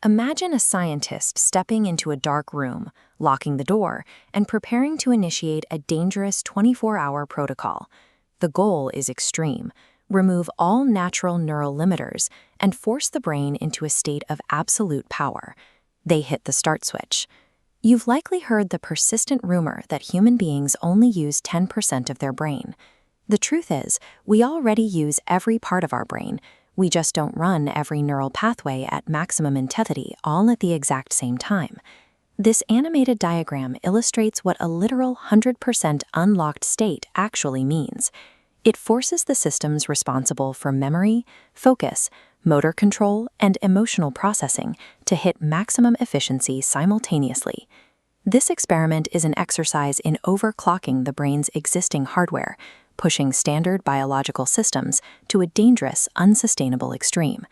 Imagine a scientist stepping into a dark room, locking the door, and preparing to initiate a dangerous 24-hour protocol. The goal is extreme: remove all natural neural limiters and force the brain into a state of absolute power. They hit the start switch. You've likely heard the persistent rumor that human beings only use 10% of their brain. The truth is, we already use every part of our brain. We just don't run every neural pathway at maximum intensity all at the exact same time. This animated diagram illustrates what a literal 100% unlocked state actually means. It forces the systems responsible for memory, focus, motor control, and emotional processing to hit maximum efficiency simultaneously. This experiment is an exercise in overclocking the brain's existing hardware, pushing standard biological systems to a dangerous, unsustainable extreme.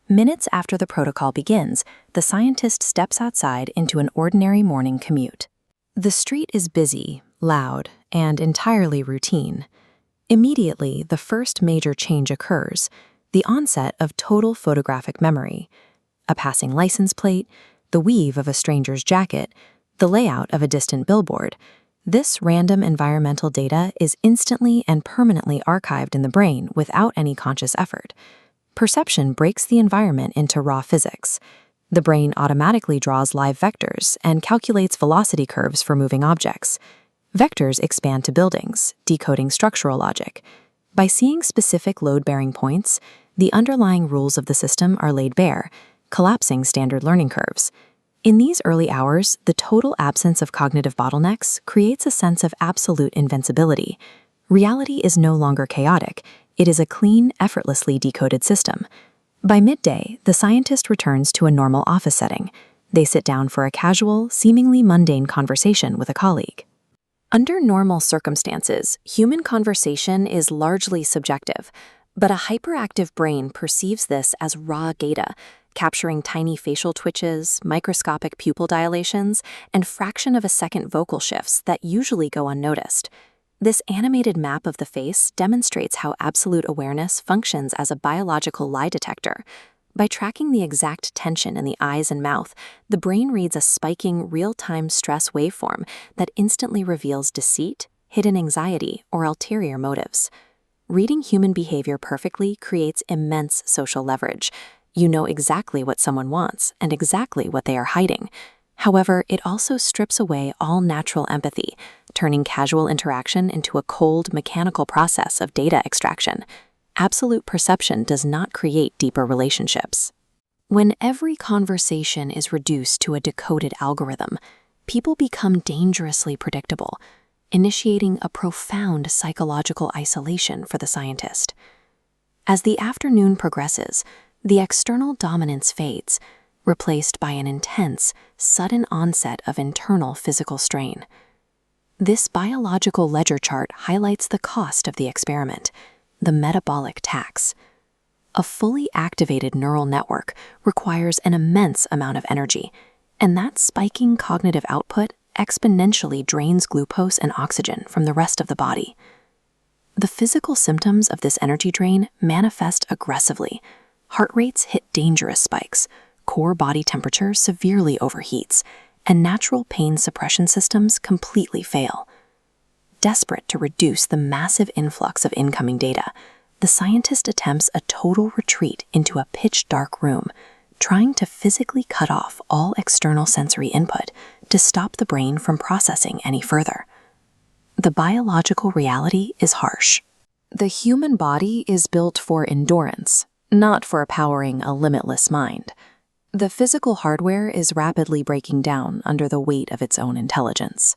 Minutes after the protocol begins, the scientist steps outside into an ordinary morning commute. The street is busy, loud, and entirely routine. Immediately, the first major change occurs: the onset of total photographic memory. A passing license plate, the weave of a stranger's jacket, the layout of a distant billboard. This random environmental data is instantly and permanently archived in the brain without any conscious effort. Perception breaks the environment into raw physics. The brain automatically draws live vectors and calculates velocity curves for moving objects. Vectors expand to buildings, decoding structural logic. By seeing specific load-bearing points, the underlying rules of the system are laid bare, collapsing standard learning curves. In these early hours, the total absence of cognitive bottlenecks creates a sense of absolute invincibility. Reality is no longer chaotic. It is a clean, effortlessly decoded system. By midday, the scientist returns to a normal office setting. They sit down for a casual, seemingly mundane conversation with a colleague. Under normal circumstances, human conversation is largely subjective, but a hyperactive brain perceives this as raw data, capturing tiny facial twitches, microscopic pupil dilations, and fraction-of-a-second vocal shifts that usually go unnoticed. This animated map of the face demonstrates how absolute awareness functions as a biological lie detector. By tracking the exact tension in the eyes and mouth, the brain reads a spiking, real-time stress waveform that instantly reveals deceit, hidden anxiety, or ulterior motives. Reading human behavior perfectly creates immense social leverage. You know exactly what someone wants and exactly what they are hiding. However, it also strips away all natural empathy, turning casual interaction into a cold, mechanical process of data extraction. Absolute perception does not create deeper relationships. When every conversation is reduced to a decoded algorithm, people become dangerously predictable, initiating a profound psychological isolation for the scientist. As the afternoon progresses, the external dominance fades, replaced by an intense, sudden onset of internal physical strain. This biological ledger chart highlights the cost of the experiment, the metabolic tax. A fully activated neural network requires an immense amount of energy, and that spiking cognitive output exponentially drains glucose and oxygen from the rest of the body. The physical symptoms of this energy drain manifest aggressively. Heart rates hit dangerous spikes, core body temperature severely overheats, and natural pain suppression systems completely fail. Desperate to reduce the massive influx of incoming data, the scientist attempts a total retreat into a pitch-dark room, trying to physically cut off all external sensory input to stop the brain from processing any further. The biological reality is harsh. The human body is built for endurance, not for powering a limitless mind. The physical hardware is rapidly breaking down under the weight of its own intelligence.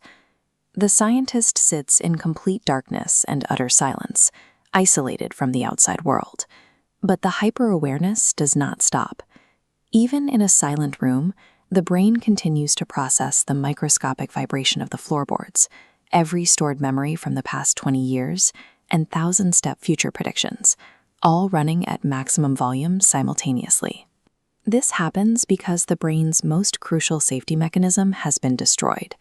The scientist sits in complete darkness and utter silence, isolated from the outside world. But the hyper-awareness does not stop. Even in a silent room, the brain continues to process the microscopic vibration of the floorboards, every stored memory from the past 20 years, and thousand-step future predictions, all running at maximum volume simultaneously. This happens because the brain's most crucial safety mechanism has been destroyed.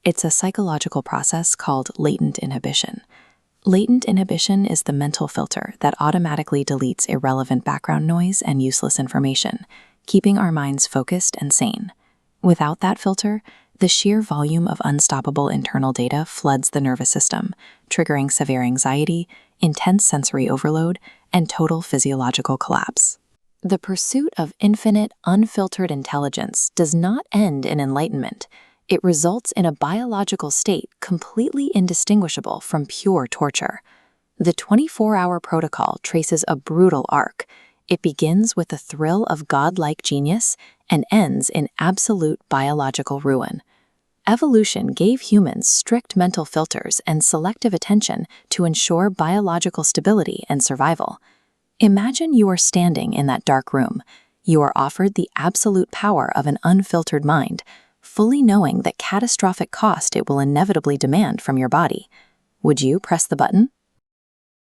It's a psychological process called latent inhibition. Latent inhibition is the mental filter that automatically deletes irrelevant background noise and useless information, keeping our minds focused and sane. Without that filter, the sheer volume of unstoppable internal data floods the nervous system, triggering severe anxiety, intense sensory overload, and total physiological collapse. The pursuit of infinite, unfiltered intelligence does not end in enlightenment. It results in a biological state completely indistinguishable from pure torture. The 24-hour protocol traces a brutal arc. It begins with the thrill of godlike genius and ends in absolute biological ruin. Evolution gave humans strict mental filters and selective attention to ensure biological stability and survival. Imagine you are standing in that dark room. You are offered the absolute power of an unfiltered mind, fully knowing the catastrophic cost it will inevitably demand from your body. Would you press the button?